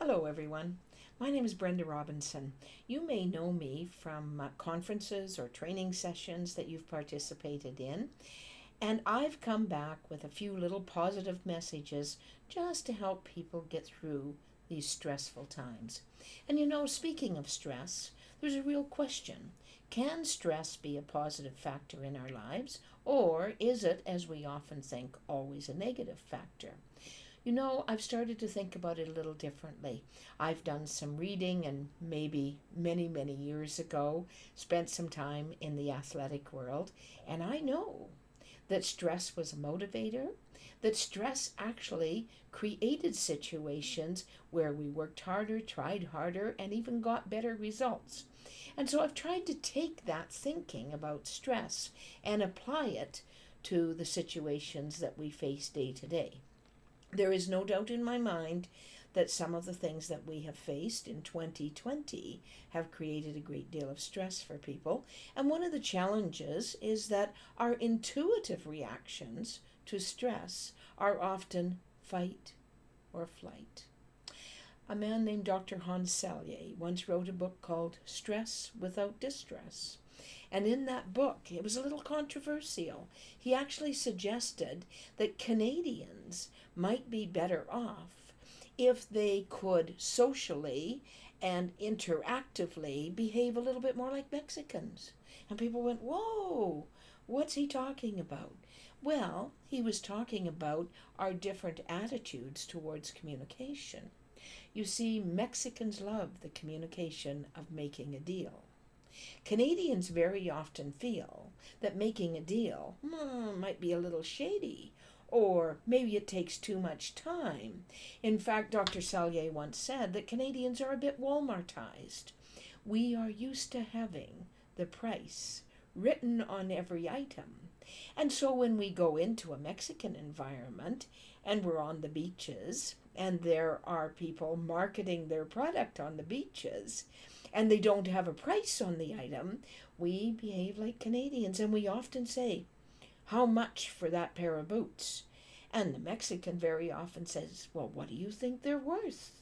Hello, everyone. My name is Brenda Robinson. You may know me from conferences or training sessions that you've participated in, and I've come back with a few little positive messages just to help people get through these stressful times. And speaking of stress, there's a real question. Can stress be a positive factor in our lives, or is it, as we often think, always a negative factor? I've started to think about it a little differently. I've done some reading and maybe many, many years ago spent some time in the athletic world, and I know that stress was a motivator, that stress actually created situations where we worked harder, tried harder, and even got better results. And so I've tried to take that thinking about stress and apply it to the situations that we face day to day. There is no doubt in my mind that some of the things that we have faced in 2020 have created a great deal of stress for people. And one of the challenges is that our intuitive reactions to stress are often fight or flight. A man named Dr. Hans Selye once wrote a book called Stress Without Distress. And in that book, it was a little controversial. He actually suggested that Canadians might be better off if they could socially and interactively behave a little bit more like Mexicans. And people went, whoa, what's he talking about? Well, he was talking about our different attitudes towards communication. You see, Mexicans love the communication of making a deal. Canadians very often feel that making a deal might be a little shady, or maybe it takes too much time. In fact, Dr. Selye once said that Canadians are a bit Walmartized. We are used to having the price written on every item. And so when we go into a Mexican environment and we're on the beaches and there are people marketing their product on the beaches and they don't have a price on the item, we behave like Canadians and we often say, how much for that pair of boots? And the Mexican very often says, well, what do you think they're worth?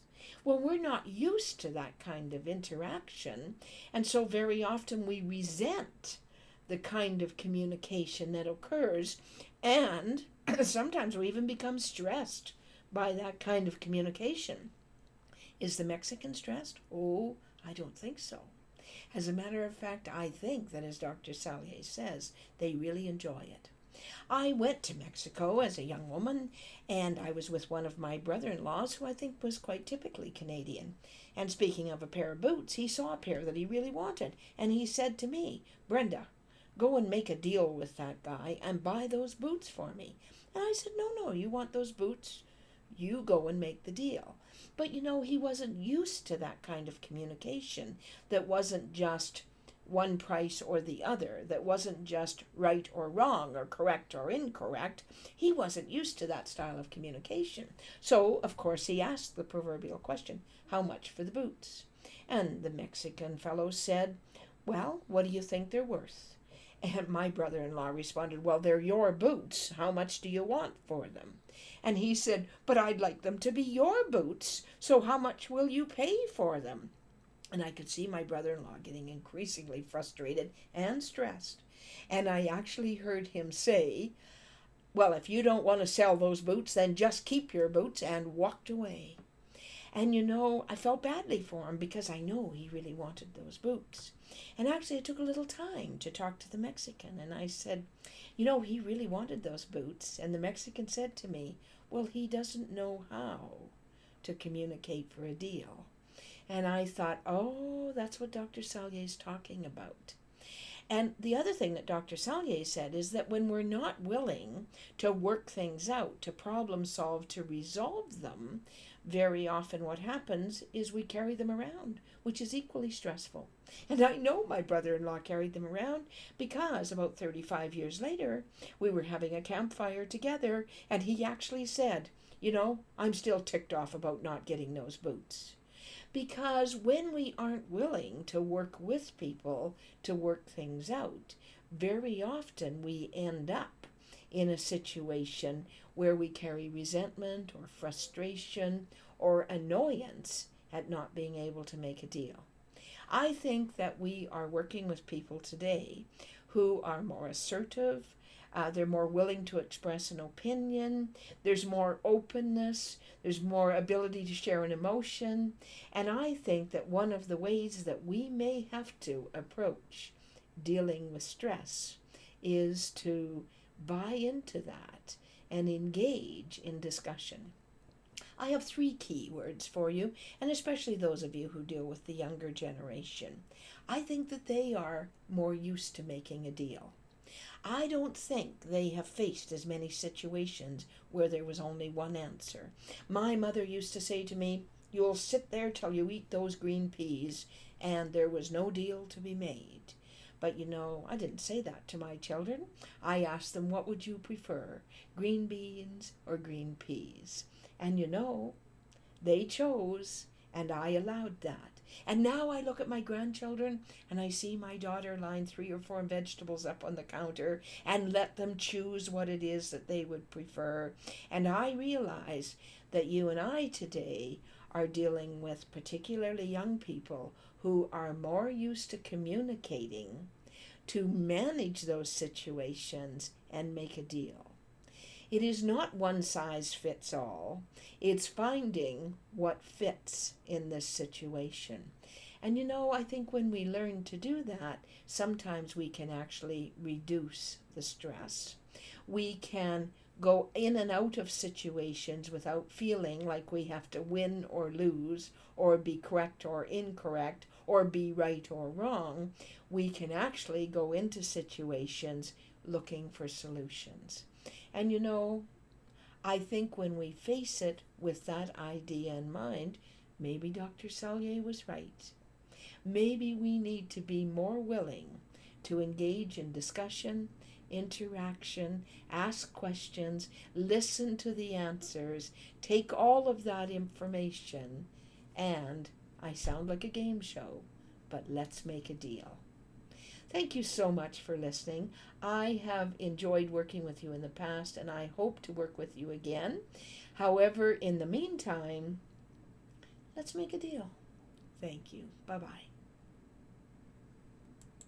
Well, we're not used to that kind of interaction, and so very often we resent the kind of communication that occurs, and sometimes we even become stressed by that kind of communication. Is the Mexican stressed? Oh, I don't think so. As a matter of fact, I think that, as Dr. Selye says, they really enjoy it. I went to Mexico as a young woman, and I was with one of my brother-in-laws who I think was quite typically Canadian. And speaking of a pair of boots, he saw a pair that he really wanted, and he said to me, Brenda, go and make a deal with that guy and buy those boots for me. And I said, no, you want those boots? You go and make the deal. But he wasn't used to that kind of communication that wasn't just one price or the other, that wasn't just right or wrong or correct or incorrect. He wasn't used to that style of communication. So, of course, he asked the proverbial question, how much for the boots? And the Mexican fellow said, well, what do you think they're worth? And my brother-in-law responded, well, they're your boots. How much do you want for them? And he said, but I'd like them to be your boots, so how much will you pay for them? And I could see my brother-in-law getting increasingly frustrated and stressed. And I actually heard him say, well, if you don't want to sell those boots, then just keep your boots, and walked away. And I felt badly for him because I know he really wanted those boots. And actually, it took a little time to talk to the Mexican. And I said, he really wanted those boots. And the Mexican said to me, well, he doesn't know how to communicate for a deal. And I thought, oh, that's what Dr. Selye is talking about. And the other thing that Dr. Selye said is that when we're not willing to work things out, to problem solve, to resolve them, very often what happens is we carry them around, which is equally stressful. And I know my brother-in-law carried them around because about 35 years later, we were having a campfire together, and he actually said, I'm still ticked off about not getting those boots. Because when we aren't willing to work with people to work things out, very often we end up in a situation where we carry resentment or frustration or annoyance at not being able to make a deal. I think that we are working with people today who are more assertive. They're more willing to express an opinion. There's more openness. There's more ability to share an emotion. And I think that one of the ways that we may have to approach dealing with stress is to buy into that and engage in discussion. I have 3 key words for you, and especially those of you who deal with the younger generation. I think that they are more used to making a deal. I don't think they have faced as many situations where there was only one answer. My mother used to say to me, "You'll sit there till you eat those green peas," and there was no deal to be made. But I didn't say that to my children. I asked them, "What would you prefer, green beans or green peas?" And they chose, and I allowed that. And now I look at my grandchildren and I see my daughter line 3 or 4 vegetables up on the counter and let them choose what it is that they would prefer. And I realize that you and I today are dealing with particularly young people who are more used to communicating to manage those situations and make a deal. It is not one size fits all. It's finding what fits in this situation. And I think when we learn to do that, sometimes we can actually reduce the stress. We can go in and out of situations without feeling like we have to win or lose, or be correct or incorrect, or be right or wrong. We can actually go into situations looking for solutions. And I think when we face it with that idea in mind, maybe Dr. Sallier was right. Maybe we need to be more willing to engage in discussion, interaction, ask questions, listen to the answers, take all of that information, and I sound like a game show, but let's make a deal. Thank you so much for listening. I have enjoyed working with you in the past, and I hope to work with you again. However, in the meantime, let's make a deal. Thank you. Bye-bye.